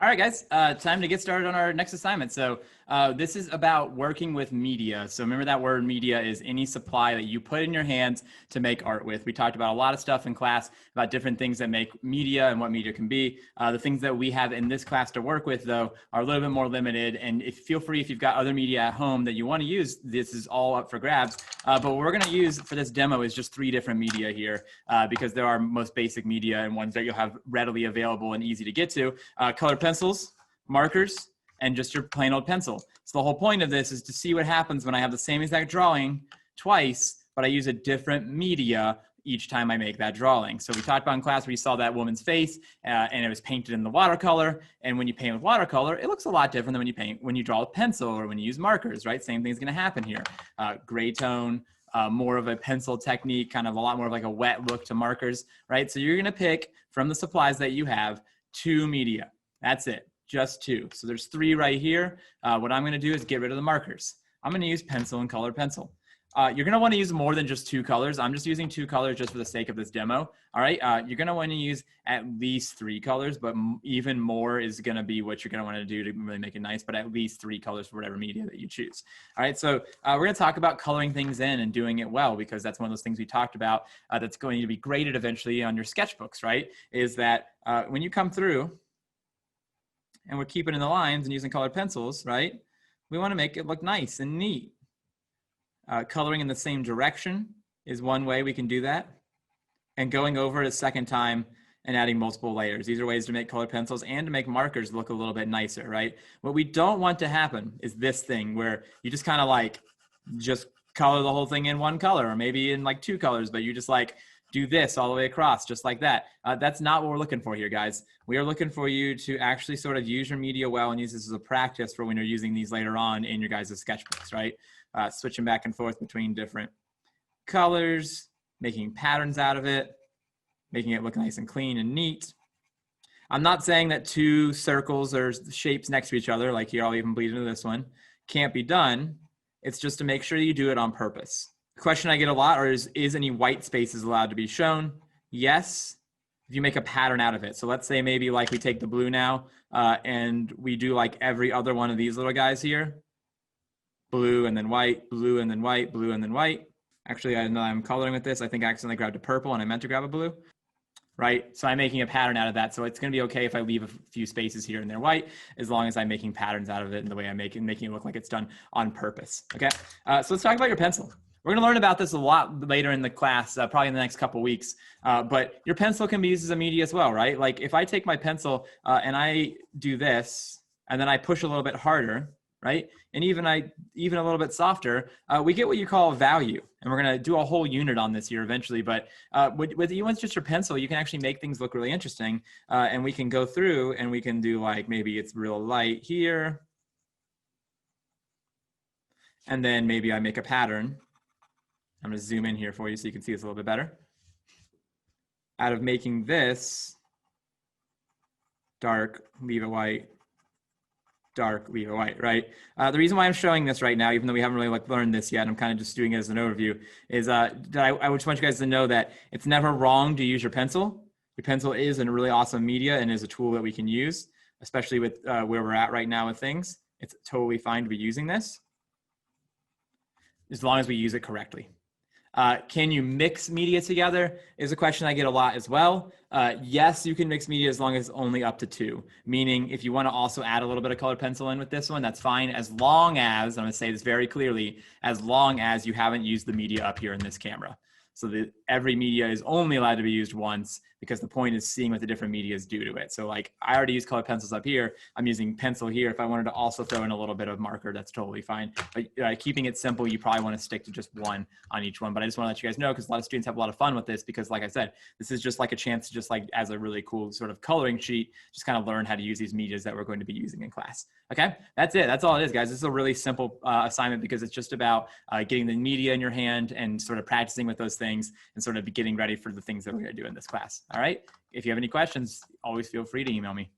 right, guys, time to get started on our next assignment. So this is about working with media. So remember that word media is any supply that you put in your hands to make art with. We talked about a lot of stuff in class about different things that make media and what media can be. The things that we have in this class to work with, though, are a little bit more limited. And feel free, if you've got other media at home that you want to use, this is all up for grabs. But what we're going to use for this demo is just 3 different media here because there are most basic media and ones that you'll have readily available and easy to get to. Colored pencils, markers, and just your plain old pencil. So the whole point of this is to see what happens when I have the same exact drawing twice, but I use a different media each time I make that drawing. So we talked about in class where you saw that woman's face and it was painted in the watercolor. And when you paint with watercolor, it looks a lot different than when you draw with pencil or when you use markers, right? Same thing's gonna happen here. Gray tone, more of a pencil technique, kind of a lot more of like a wet look to markers, right? So you're gonna pick from the supplies that you have 2 media. That's it, just 2. So there's 3 right here. What I'm gonna do is get rid of the markers. I'm gonna use pencil and colored pencil. You're gonna wanna use more than just 2 colors. I'm just using 2 colors just for the sake of this demo, all right? You're gonna wanna use at least 3 colors, but even more is gonna be what you're gonna wanna do to really make it nice, but at least 3 colors for whatever media that you choose. All right, so we're gonna talk about coloring things in and doing it well, because that's one of those things we talked about that's going to be graded eventually on your sketchbooks, right? Is that when you come through, and we're keeping in the lines and using colored pencils, right? We want to make it look nice and neat. Coloring in the same direction is one way we can do that. And going over it a second time and adding multiple layers. These are ways to make colored pencils and to make markers look a little bit nicer, right? What we don't want to happen is this thing where you just kind of like, just color the whole thing in one color, or maybe in like 2 colors, but you just like, do this all the way across, just like that. That's not what we're looking for here, guys. We are looking for you to actually sort of use your media well and use this as a practice for when you're using these later on in your guys' sketchbooks, right? Switching back and forth between different colors, making patterns out of it, making it look nice and clean and neat. I'm not saying that 2 circles or shapes next to each other, like here I'll even bleed into this one, can't be done. It's just to make sure you do it on purpose. Question I get a lot is any white spaces allowed to be shown? Yes, if you make a pattern out of it. So let's say maybe like we take the blue now and we do like every other one of these little guys here. Blue and then white, blue and then white, blue and then white. Actually, I know I'm coloring with this. I think I accidentally grabbed a purple and I meant to grab a blue, right? So I'm making a pattern out of that. So it's gonna be okay if I leave a few spaces here and there white, as long as I'm making patterns out of it in the way I'm making it look like it's done on purpose, okay? So let's talk about your pencil. We're going to learn about this a lot later in the class, probably in the next couple weeks. But your pencil can be used as a media as well, right? Like if I take my pencil and I do this, and then I push a little bit harder, right? And even a little bit softer, we get what you call a value. And we're going to do a whole unit on this here eventually. But with even just your pencil, you can actually make things look really interesting. And we can go through and we can do like, maybe it's real light here. And then maybe I make a pattern. I'm gonna zoom in here for you so you can see this a little bit better. Out of making this dark, leave it white, dark, leave it white, right? The reason why I'm showing this right now, even though we haven't really like learned this yet, I'm kind of just doing it as an overview, is I just want you guys to know that it's never wrong to use your pencil. Your pencil is a really awesome media and is a tool that we can use, especially with where we're at right now with things. It's totally fine to be using this, as long as we use it correctly. Can you mix media together is a question I get a lot as well. Yes, you can mix media as long as it's only up to 2. Meaning if you want to also add a little bit of colored pencil in with this one, that's fine, as long as, I'm going to say this very clearly, as long as you haven't used the media up here in this camera. So every media is only allowed to be used once, because the point is seeing what the different medias do to it. So like I already used colored pencils up here. I'm using pencil here. If I wanted to also throw in a little bit of marker, that's totally fine. But keeping it simple, you probably want to stick to just 1 on each one. But I just want to let you guys know, because a lot of students have a lot of fun with this, because like I said, this is just like a chance to just like as a really cool sort of coloring sheet, just kind of learn how to use these medias that we're going to be using in class. Okay, that's it. That's all it is, guys. This is a really simple assignment, because it's just about getting the media in your hand and sort of practicing with those things and sort of getting ready for the things that we're going to do in this class. All right. If you have any questions, always feel free to email me.